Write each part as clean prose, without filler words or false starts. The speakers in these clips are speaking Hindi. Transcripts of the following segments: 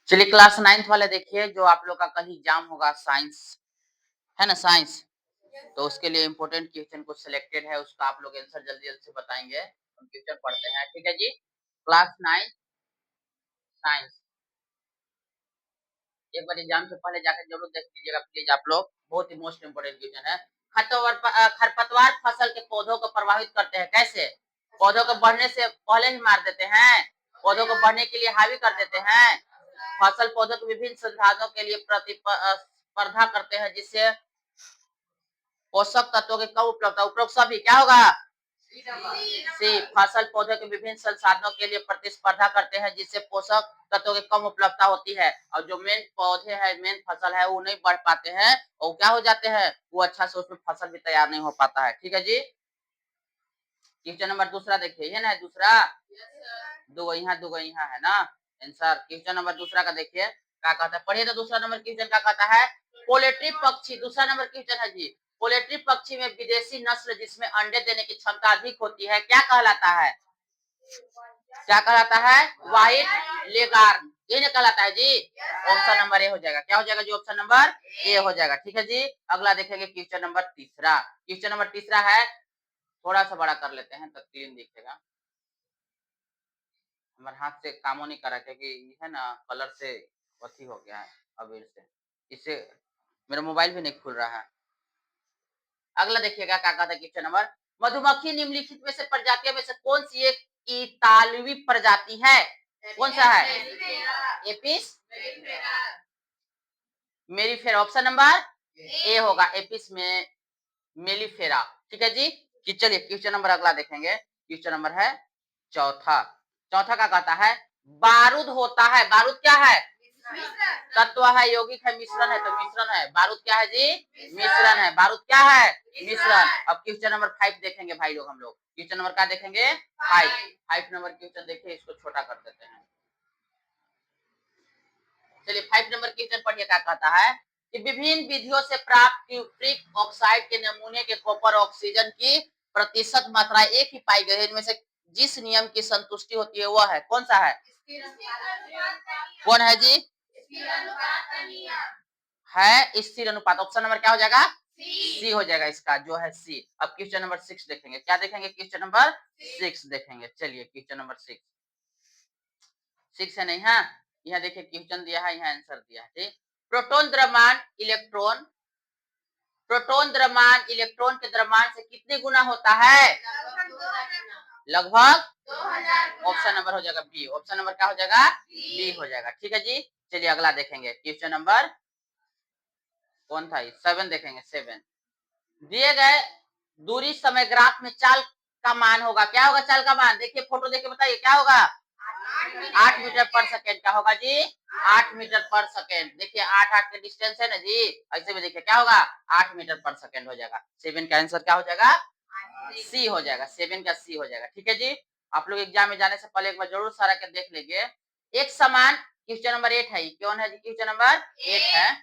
चलिए क्लास 9th वाले देखिए, जो आप लोग का कल एग्जाम होगा साइंस, है ना साइंस? तो उसके लिए इम्पोर्टेंट क्वेश्चन कुछ सिलेक्टेड है, उसका आप लोग आंसर जल्दी-जल्दी से बताएँगे। हम क्वेश्चन पढ़ते हैं, ठीक है जी? Class 9 science. एक बार एग्जाम से पहले जाकर ज़रूर देख लीजिएगा प्लीज़ आप लोग, बहुत ही मोस्ट इम्पोर्टेंट क्वेश्चन है। खरपतवार फसल के पौधों को प्रभावित करते हैं, कैसे? पौधों को बढ़ने से पहले ही मार देते हैं, पौधों को बढ़ने के लिए हावी कर देते हैं, फसल पौधों के विभिन्न संसाधनों के लिए स्पर्धा करते हैं, जिससे पोषक तत्वों की कम उपलब्धता, उपरोक्त सभी क्या होगा? सी, फसल पौधे के विभिन्न संसाधनों के लिए प्रतिस्पर्धा करते हैं, जिससे पोषक तत्वों की कम उपलब्धता होती है, और जो मेन पौधे हैं, मेन फसल है, वो नहीं बढ़ पाते हैं और क्या हो जाते हैं, वो अच्छा से उसमें फसल भी तैयार नहीं हो पाता है। ठीक है जी? क्वेश्चन नंबर दूसरा देखिए, ये ना है दूसरा, दो यहाँ है ना आंसर। क्वेश्चन नंबर दूसरा का देखिए क्या कहता है, पढ़िए तो दूसरा नंबर क्वेश्चन क्या कहता है। पोल्ट्री पक्षी, दूसरा नंबर क्वेश्चन है जी, पोल्ट्री पक्षी में विदेशी नस्ल जिसमें अंडे देने की क्षमता अधिक होती है, क्या कहलाता है? क्या कहलाता है? व्हाइट लेगार्न, ये ना कहलाता है जी। ऑप्शन नंबर ए हो जाएगा, क्या हो जाएगा जी? ऑप्शन नंबर ए हो जाएगा। ठीक है जी, अगला देखेंगे क्वेश्चन नंबर तीसरा। क्वेश्चन नंबर तीसरा है, थोड़ा सा बड़ा कर लेते हैं तो क्लीन दिखेगा। हमारे हाथ से कामों नहीं कर रहा, क्योंकि ये है ना कलर से अथी हो गया है अबीर से, इससे मेरा मोबाइल भी नहीं खुल रहा है। अगला देखिएगा क्या कहता है क्वेश्चन नंबर, मधुमक्खी निम्नलिखित में से प्रजातियों में से कौन सी एक इतालवी प्रजाति है? कौन सा है? Apis mellifera, option number A होगा, एपिस में मेलिफेरा। ठीक है जी, कि चलिए क्वेश्चन नंबर अगला देखेंगे। क्वेश्चन नंबर है चौथा। चौथा का कहता है, बारूद होता है, बारूद क्या है? तत्व है, यौगिक है, मिश्रण है, तो मिश्रण है। बारूद क्या है जी? मिश्रण है। बारूद क्या है? मिश्रण। अब क्वेश्चन नंबर 5 देखेंगे भाई लोग, हम लोग क्वेश्चन नंबर क्या देखेंगे? 5। 5 नंबर क्वेश्चन देखिए, इसको छोटा कर देते हैं। चलिए 5 नंबर क्वेश्चन पढ़िए क्या कहता है, कि विभिन्न विधियों से प्राप्त क्यूप्रिक ऑक्साइड के नमूने के कॉपर ऑक्सीजन की प्रतिशत मात्रा एक ही पाई गई है, इनमें से जिस नियम की संतुष्टि होती है वह है, कौन सा है? कौन है जी? है स्थिर अनुपात। ऑप्शन नंबर क्या हो जाएगा? सी हो जाएगा इसका, जो है सी। अब क्वेश्चन नंबर 6 देखेंगे, क्या देखेंगे? क्वेश्चन नंबर 6 देखेंगे। चलिए क्वेश्चन नंबर 6, 6 है नहीं, हाँ यहाँ देखिए क्वेश्चन दिया है, यहाँ आंसर दिया है। ठीक, प्रोटॉन द्रव्यमान इलेक्ट्रॉन, प्रोटॉन द्रव्यमान इलेक्ट्रॉन के द्रव्यमान से कितने गुना होता है? लगभग 2000। ऑप्शन नंबर हो जाएगा बी, ऑप्शन नंबर क्या हो जाएगा? बी हो जाएगा। ठीक है जी, चलिए अगला देखेंगे। क्वेश्चन नंबर कौन था? 7 देखेंगे। 7, दिए गए दूरी समय ग्राफ में चाल का मान होगा, क्या होगा चाल का मान? देखिए फोटो देख के बताइए क्या होगा? 8 मीटर पर सेकेंड। क्या होगा जी? 8 मीटर पर सेकेंड। देखिए 8 के डिस्टेंस है ना जी, ऐसे भी देखिए क्या होगा? 8 मीटर पर सेकेंड हो जाएगा। 7 का आंसर क्या हो जाएगा? सी हो जाएगा, 7 का सी हो जाएगा। ठीक है जी, आप लोग एग्जाम में जाने से पहले एक बार जरूर सारा के देख लीजिए। एक समान, क्वेश्चन नंबर 8 है, कौन है जी? क्वेश्चन नंबर 8 है।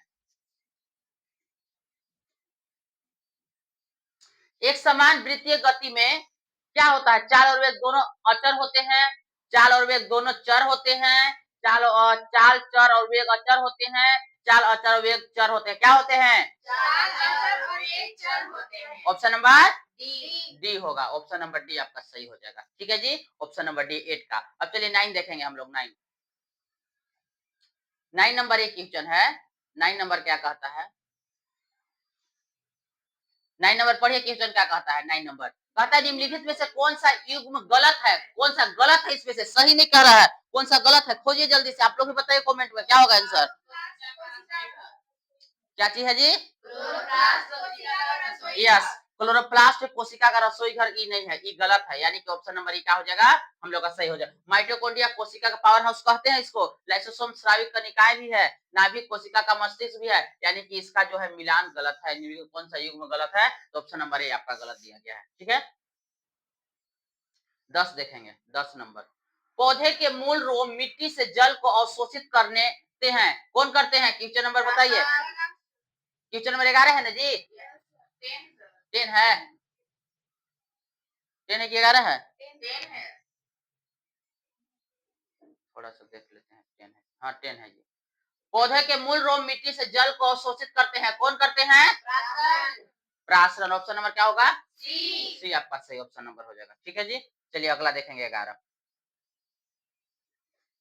एक समान वृत्तीय गति में क्या होता है? चाल और वेग दोनों अचर होते हैं, चाल और वेग दोनों चर होते हैं, चाल चर और वेग अचर होते हैं, चाल अचर और वेग चर होते हैं। क्या होते हैं? चाल अचर और वेग चर होते हैं। ऑप्शन नंबर डी होगा, ऑप्शन नंबर डी आपका सही हो जाएगा। ठीक है जी, ऑप्शन नंबर डी 8 का। अब चलिए 9 देखेंगे हम लोग। 9 नंबर एक क्वेश्चन है। 9 नंबर क्या कहता है? 9 नंबर पढ़िए क्वेश्चन क्या कहता है। 9 नंबर कहता है, निम्नलिखित में से कौन सा युग्म गलत है? कौन सा गलत है? इसमें से सही नहीं कह रहा है, कौन सा गलत है? खोजिए जल्दी से, आप लोग भी बताइए कमेंट में क्या होगा आंसर। क्या चीज है जी? यस, क्लोरोप्लास्ट कोशिका का रसोई घर ई नहीं है, ई गलत है, यानी कि ऑप्शन नंबर ई क्या हो जाएगा? हम लोग का सही हो जाएगा। माइटोकॉन्ड्रिया कोशिका का पावर हाउस कहते हैं इसको। लाइसोसोम स्राविक कनिकाएं भी है, नाभिक कोशिका का मस्तिष्क भी है, यानी कि इसका जो है मिलान गलत है। कौन सा युग्म गलत है? तो ऑप्शन नंबर ए आपका गलत दिया गया है। ठीक है, 10 देखेंगे। 10 नंबर, पौधे के मूल रोम मिट्टी से जल को अवशोषित करने हैं, कौन करते हैं? क्वेश्चन नंबर बताइए। क्वेश्चन नंबर 11 है ना जी? 10 है, 10 है कि 11 है? थोड़ा सा देख लेते हैं, 10 है, हाँ 10 है जी। पौधे के मूल रोम मिट्टी से जल को अवशोषित करते हैं, कौन करते हैं? प्रासरण। ऑप्शन नंबर क्या होगा? सी आपका सही ऑप्शन नंबर हो जाएगा। ठीक है जी, चलिए अगला देखेंगे 11।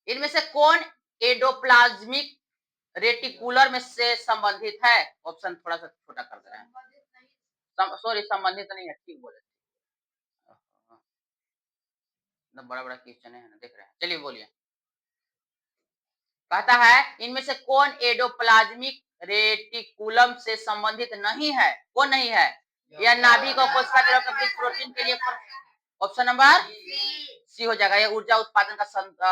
इनमें से कौन एडोप्लाज्मिक रेटिकुलर में से संबंधित है? ऑप्शन थोड़ा सा छोटा कर दे रहे हैं, सॉरी संबंधित नहीं है, ठीक बोले, बड़ा बड़ा क्वेश्चन है ना, देख रहे हैं, चलिए बोलिए। कहता है इनमें से कौन एडोप्लाज्मिक रेटिकुलम से संबंधित नहीं है? कौन नहीं है? यह नाभिक और कोशिका द्रव के बीच प्रोटीन के लिए। ऑप्शन नंबर सी हो जाएगा, यह ऊर्जा उत्पादन का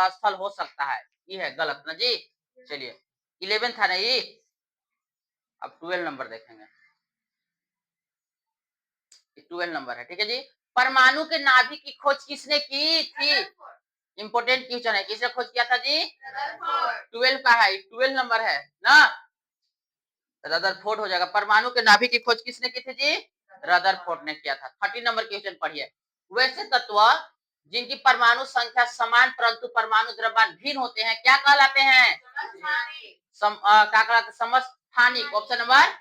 स्थल हो सकता है। ये है गलत ना जी। चलिए 11 था ना ये, अब 12 नंबर देखेंगे। 12 नंबर है, ठीक है जी। परमाणु के नाभिक की खोज किसने की थी? इंपोर्टेंट क्वेश्चन है, किसने खोज किया था जी? 12 का है, 12 नंबर है ना, रदरफोर्ड हो जाएगा। परमाणु के नाभिक की खोज किसने की थी जी? रदरफोर्ड ने किया था। 13 नंबर क्वेश्चन पढ़िए। वैसे तत्व जिनकी परमाणु संख्या समान परंतु परमाणु द्रव्यमान भिन्न होते हैं क्या कहलाते हैं? क्या कहलाते हैं? समस्थानिक। ऑप्शन नंबर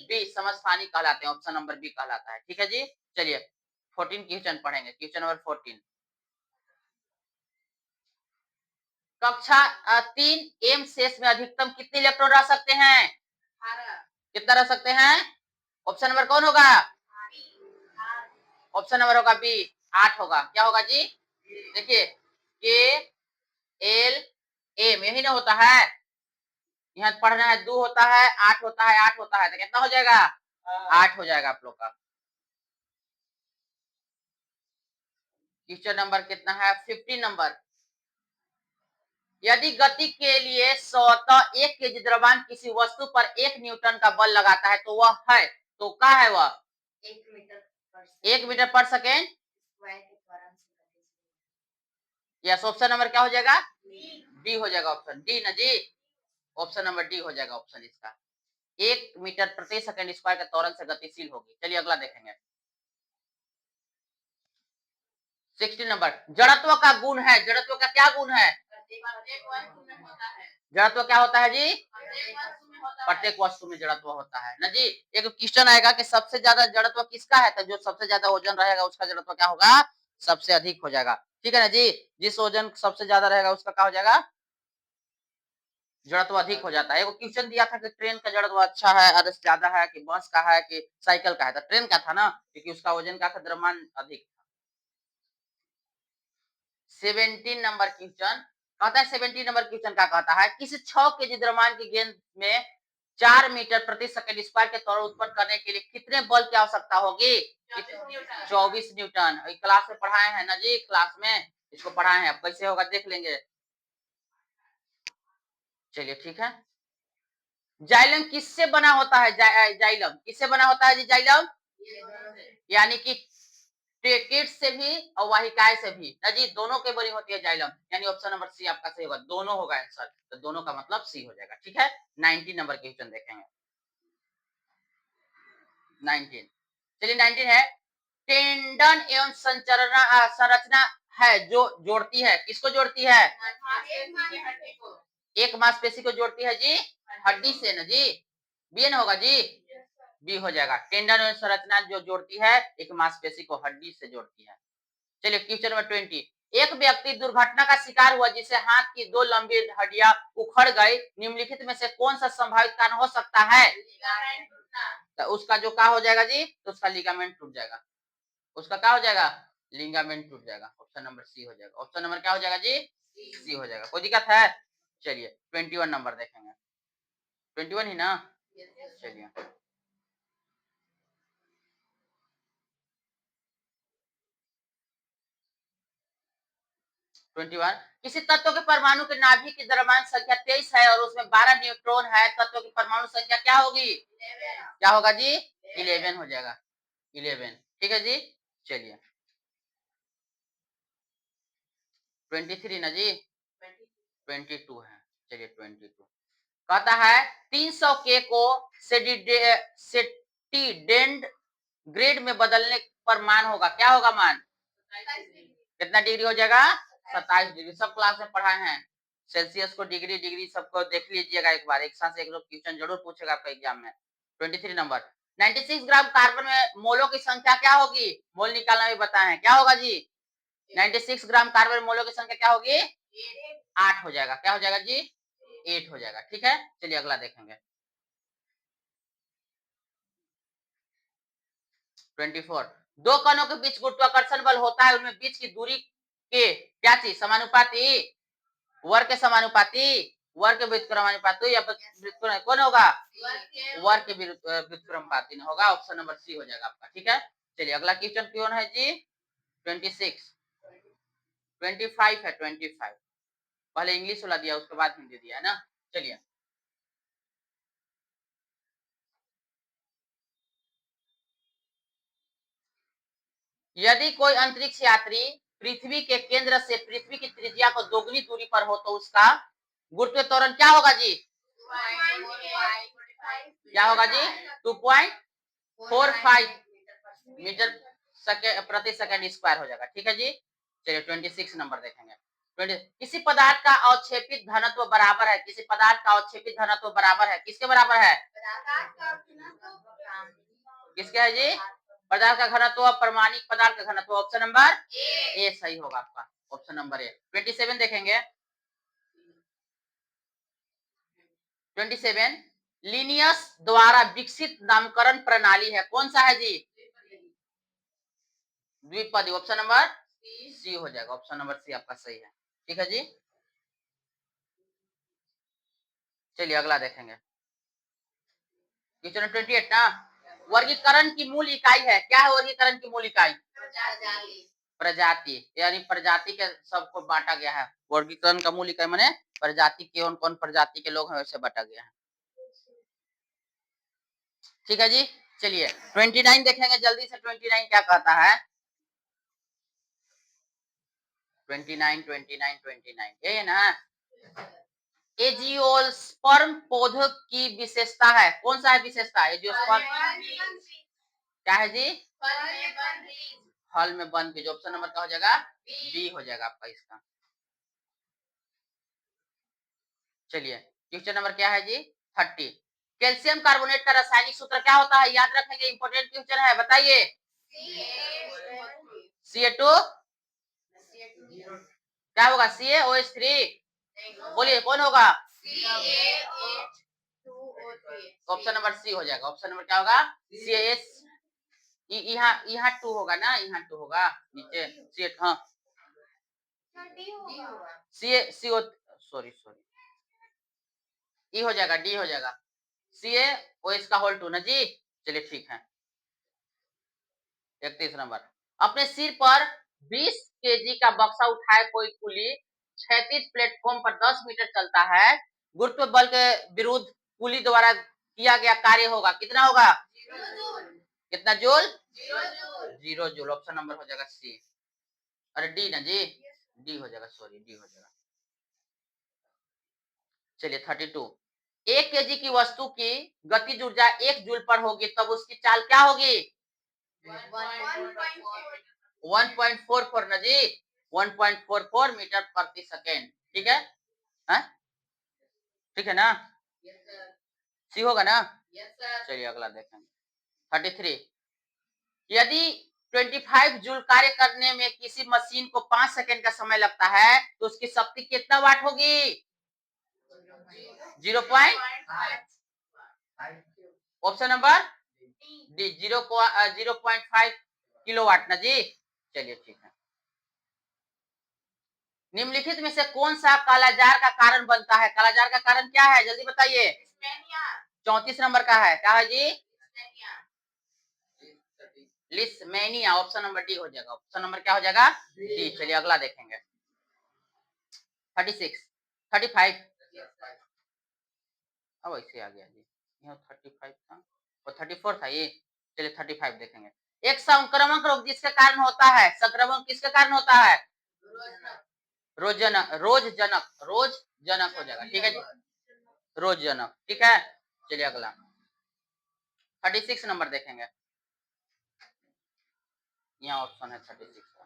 बी समस्थानिक कहलाते हैं, ऑप्शन नंबर बी कहलाता है। ठीक है जी, चलिए 14 क्वेश्चन पढ़ेंगे, क्वेश्चन नंबर 14। कक्षा 3 एम शेष में अधिकतम कितने इलेक्ट्रॉन रह सकते हैं? कितना रह सकते हैं? ऑप्शन नंबर कौन होगा? ऑप्शन नंबर होगा बी, 8 होगा। क्या होगा जी? देखिए के एल एम यही ना होता है, यहाँ पढ़ना है 2 होता है, 8 होता है, 8 होता है, तो कितना हो जाएगा? 8 हो जाएगा आप लोग का। क्वेश्चन नंबर कितना है? 15 नंबर। यदि गति के लिए स्वतः 1 केजी द्रव्यमान किसी वस्तु पर 1 न्यूटन का बल लगाता है तो वह है, तो क्या है वह? 1 मीटर पर सेकेंड। यस, ऑप्शन नंबर क्या हो जाएगा? डी हो जाएगा, ऑप्शन डी ना जी। ऑप्शन नंबर डी हो जाएगा ऑप्शन इसका। 1 मीटर प्रति सेकंड स्क्वायर के त्वरण से गतिशील होगी। चलिए अगला देखेंगे। 16 नंबर। जड़त्व का गुण है, जड़त्व का क्या गुण है? जड़त्व क्या होता है जी? प्रत्येक वस्तु में जड़त्व होता है ना जी। एक क्वेश्चन आएगा कि सबसे ज्यादा जड़त्व किसका है, तो जो सबसे ज्यादा वजन रहेगा उसका जड़त्व क्या होगा? सबसे अधिक हो जाएगा। ठीक है ना जी, जिस वजन सबसे ज्यादा रहेगा उसका क्या हो जाएगा? जड़त्व अधिक हो जाता है। एक क्वेश्चन दिया था कि ट्रेन का जड़त्व अच्छा है, आरएस ज्यादा है कि बस का है कि साइकिल का है, तो ट्रेन का था ना, क्योंकि उसका वजन का द्रव्यमान अधिक। 17 नंबर क्वेश्चन कहता है, 17 नंबर क्वेश्चन क्या कहता है? किसी 6 केजी द्रव्यमान की गेंद में 4 मीटर प्रति सेकंड स्क्वायर के त्वरण उत्पन्न करने के लिए कितने बल की आवश्यकता होगी? 24 न्यूटन। क्लास में पढ़ाए हैं ना जी, क्लास में इसको पढ़ाए हैं, अब कैसे होगा देख लेंगे। चलिए ठीक है। जाइलम किससे बना होता है? जाइलम किससे बना होता है जी? जाइलम यानी कि टेकेट से भी और वाहिकाएं से भी ना जी, दोनों के बनी होती है जाइलम, यानी ऑप्शन नंबर सी आपका सही होगा, दोनों होगा आंसर, तो दोनों का मतलब सी हो जाएगा। ठीक है, 19 नंबर क्वेश्चन देखेंगे। 19, चलिए 19 है। टेंडन एवं संरचना है जो जोड़ती है, किसको जोड़ती है? एक मांसपेशी को जोड़ती है जी, हड्डी से ना जी, बी न होगा जी, बी हो जाएगा। टेंडन एवं संरचना जो जोड़ती है एक मांसपेशी को हड्डी से जोड़ती है। चलिए क्वेश्चन नंबर 20। एक व्यक्ति दुर्घटना का शिकार हुआ जिसे हाथ की 2 लंबी हड्डियां उखड़ गई, निम्नलिखित में से कौन सा संभावित कारण हो सकता है? तो उसका जो क्या हो जाएगा जी? तो उसका लिगामेंट टूट जाएगा। उसका क्या हो जाएगा? लिगामेंट टूट जाएगा। ऑप्शन नंबर सी हो जाएगा। ऑप्शन नंबर क्या हो जाएगा जी? सी हो जाएगा। कोई दिक्कत है? चलिए 21 नंबर देखेंगे। 21 ही ना, चलिए 21। किसी तत्व के परमाणु के नाभिक की द्रव्यमान संख्या 23 है और उसमें 12 न्यूट्रॉन है, तत्व की परमाणु संख्या क्या होगी? क्या होगा जी? 11 हो जाएगा, 11। ठीक है जी, चलिए 23 ना जी, 22 है। चलिए 22 कहता है 300 के को सेटिडेंड ग्रेड में बदलने पर मान होगा, क्या होगा मान? कितना डिग्री हो जाएगा? 27 डिग्री, सब क्लास में पढ़ाए हैं। सेल्सियस को डिग्री डिग्री सबको देख लीजिएगा एक बार, एक साथ एक लोग क्वेश्चन जरूर पूछेगा आपका एग्जाम में। 23 नंबर, 96 ग्राम कार्बन में मोलों की संख्या क्या होगी? मोल निकालना भी बताए हैं, क्या होगा जी? 96 ग्राम कार्बन मोलों की संख्या क्या होगी? 8 हो जाएगा। क्या हो जाएगा जी? 8 हो जाएगा। ठीक है, चलिए अगला देखेंगे। 24, दो कणों के बीच गुरुत्वाकर्षण बल होता है, उनमें बीच की दूरी के क्या चीज समानुपाती? वर्ग के समानुपाती, वर्ग के व्युत्क्रमानुपाती या व्युत्क्रम कौन होगा? वर्ग के व्युत्क्रमानुपाती होगा। ऑप्शन नंबर सी हो जाएगा आपका। ठीक है, चलिए अगला क्वेश्चन कौन है जी? 26, 25 है, 25 पहले इंग्लिश वाला दिया उसके बाद हिंदी दिया है ना। चलिए, यदि कोई अंतरिक्ष यात्री पृथ्वी के केंद्र से पृथ्वी की त्रिज्या को दोगुनी दूरी पर हो तो उसका गुरुत्वीय त्वरण क्या होगा जी? क्या होगा जी? 2.45 मीटर प्रति सेकंड स्क्वायर हो जाएगा। ठीक है जी, चलिए 26 नंबर देखेंगे। 20, किसी पदार्थ का अवक्षेपित घनत्व बराबर है, किसी पदार्थ का अवक्षेपित घनत्व बराबर है, किसके बराबर है? किसके है जी? पदार्थ का घनत्व, परमाणिक पदार्थ का घनत्व। ऑप्शन नंबर ए सही होगा आपका, ऑप्शन नंबर ए। 27 देखेंगे। 27, लिनियस द्वारा विकसित नामकरण प्रणाली है, कौन सा है जी? द्विपदी। ऑप्शन नंबर सी हो जाएगा, ऑप्शन नंबर सी आपका सही है। ठीक है जी, चलिए अगला देखेंगे। क्वेश्चन 28 ना, वर्गीकरण की मूल इकाई है, क्या है वर्गीकरण की मूल इकाई? प्रजाति, यानी प्रजाति के सबको बांटा गया है। वर्गीकरण का मूल इकाई माने प्रजाति, कौन कौन प्रजाति के लोग हैं वैसे बांटा गया है। ठीक है जी, चलिए 29 देखेंगे जल्दी से। 29 क्या कहता है? 29, 29, 29 ये ना, एजियोस्पर्म पौधों की विशेषता है, कौन सा है विशेषता? एजियोस्पर्म क्या है जी? फल में बंद बीज। ऑप्शन नंबर क्या हो जाएगा? बी हो जाएगा आपका इसका। चलिए क्वेश्चन नंबर क्या है जी? 30, कैल्शियम कार्बोनेट का रासायनिक सूत्र क्या होता है? याद रखेंगे, इंपोर्टेंट क्वेश्चन है, बताइए। Ca2 क्या होगा? CaOH3। बोलिए कौन होगा? ऑप्शन नंबर सी हो जाएगा। ऑप्शन नंबर क्या होगा? CaS। यहाँ यहाँ 2 होगा ना, यहाँ 2 होगा नीचे। C, हाँ CO, सॉरी सॉरी, ई हो जाएगा, डी हो जाएगा। CaOH का होल 2 ना जी। चलिए ठीक है। 31 नंबर, अपने सिर पर 20 केजी का बक्सा उठाए कोई कुली क्षैतिज प्लेटफॉर्म पर 10 मीटर चलता है, गुरुत्व बल के विरुद्ध कुली द्वारा किया गया कार्य होगा, कितना होगा? कितना जूल? 0 जूल। ऑप्शन नंबर हो जाएगा सी। अरे डी ना जी, डी हो जाएगा, सॉरी डी हो जाएगा। चलिए 32, 1 केजी की वस्तु की गतिज ऊर्जा 1 जूल पर होगी तब उसकी चाल क्या होगी? 1.44 ना जी, 1.44 मीटर प्रति सेकेंड। ठीक है, हाँ? ठीक है ना, सी होगा ना। चलिए अगला देखेंगे। 33, यदि 25 जूल कार्य करने में किसी मशीन को 5 सेकेंड का समय लगता है तो उसकी शक्ति कितना वाट होगी? 0.5। ऑप्शन नंबर डी, 0.5 किलोवाट ना जी। चलिए ठीक है। निम्नलिखित में से कौन सा कालाजार का कारण बनता है? कालाजार का कारण क्या है, जल्दी बताइए। 34 नंबर का है, क्या है जी? लिस्मेनिया। ऑप्शन नंबर डी हो जाएगा। ऑप्शन नंबर क्या हो जाएगा? डी। चलिए अगला देखेंगे। 36, 35, अब ऐसे आ गया जी, यहाँ 35 था और 34 था ये। चलिए 35 देखेंगे। एक संक्रामक रोग जिसके कारण होता है, संक्रमण किसके कारण होता है? रोज जनक हो जाएगा। ठीक है जी, रोज जनक। ठीक है, चलिए अगला 36 नंबर देखेंगे। यहाँ ऑप्शन है 36 का।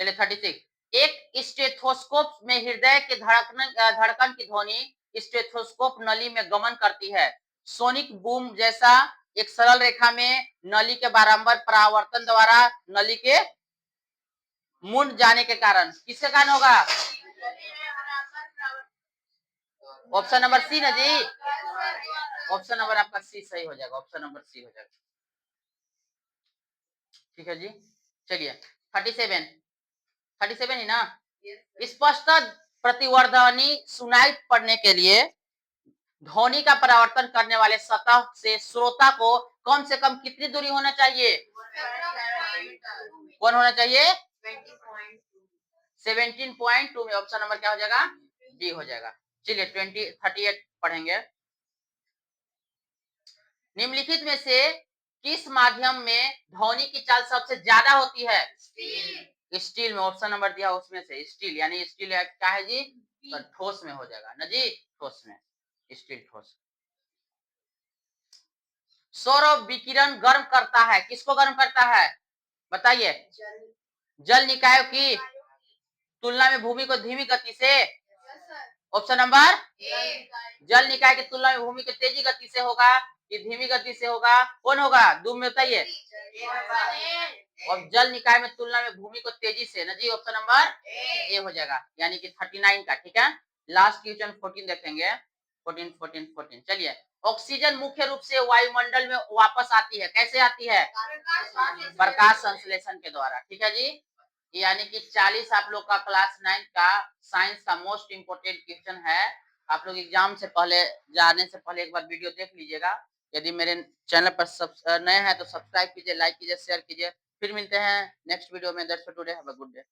चलिए 36। एक स्टेथोस्कोप में हृदय के धड़कन की ध्वनि स्टेथोस्कोप नली में गमन करती है। सोनिक बूम जैसा एक सरल रेखा में नली के बारंबार परावर्तन द्वारा नली के मुंड जाने के कारण किसके कारण होगा? ऑप्शन नंबर सी ना जी। ऑप्शन नंबर आपका सी सही हो जाएगा, ऑप्शन नंबर सी हो जाएगा। ठीक है जी। चलिए 37, 37 ही ना। स्पष्ट प्रतिवर्धनी सुनाई पड़ने के लिए ध्वनि का परावर्तन करने वाले सतह से श्रोता को कम से कम कितनी दूरी होना चाहिए? कौन होना चाहिए? 17.2 में ऑप्शन नंबर क्या हो जाएगा? डी हो जाएगा। चलिए 38 पढ़ेंगे। निम्नलिखित में से किस माध्यम में ध्वनि की चाल सबसे ज्यादा होती है? स्टील में ऑप्शन नंबर दिया उसमें से स्टील, यानी स्टील क्या है जी? तो ठोस में हो जाएगा ना जी, ठोस में, स्टील ठोस। सौर विकिरण गर्म करता है, किसको गर्म करता है बताइए? जल निकायों की तुलना में भूमि को धीमी गति से। ऑप्शन नंबर जल निकाय की तुलना में भूमि की तेजी गति से होगा कि धीमी गति से होगा? कौन होगा? दूर में बताइए। और जल निकाय में तुलना में भूमि को तेजी से ना जी, ऑप्शन नंबर ए हो जाएगा, यानी कि 39 का। ठीक है, लास्ट क्वेश्चन 14 देखेंगे। 14। चलिए, ऑक्सीजन मुख्य रूप से वायुमंडल में वापस आती है, कैसे आती है? प्रकाश संश्लेषण के द्वारा। ठीक है जी, यानी कि 40 आप लोग का क्लास 9 का साइंस का मोस्ट इंपोर्टेंट क्वेश्चन है। आप लोग एग्जाम से पहले जाने से पहले एक बार वीडियो देख लीजिएगा। यदि मेरे चैनल पर नए हैं तो सब्सक्राइब कीजिए, लाइक कीजिए, शेयर कीजिए। फिर मिलते हैं नेक्स्ट वीडियो में। That's for today, have a good day.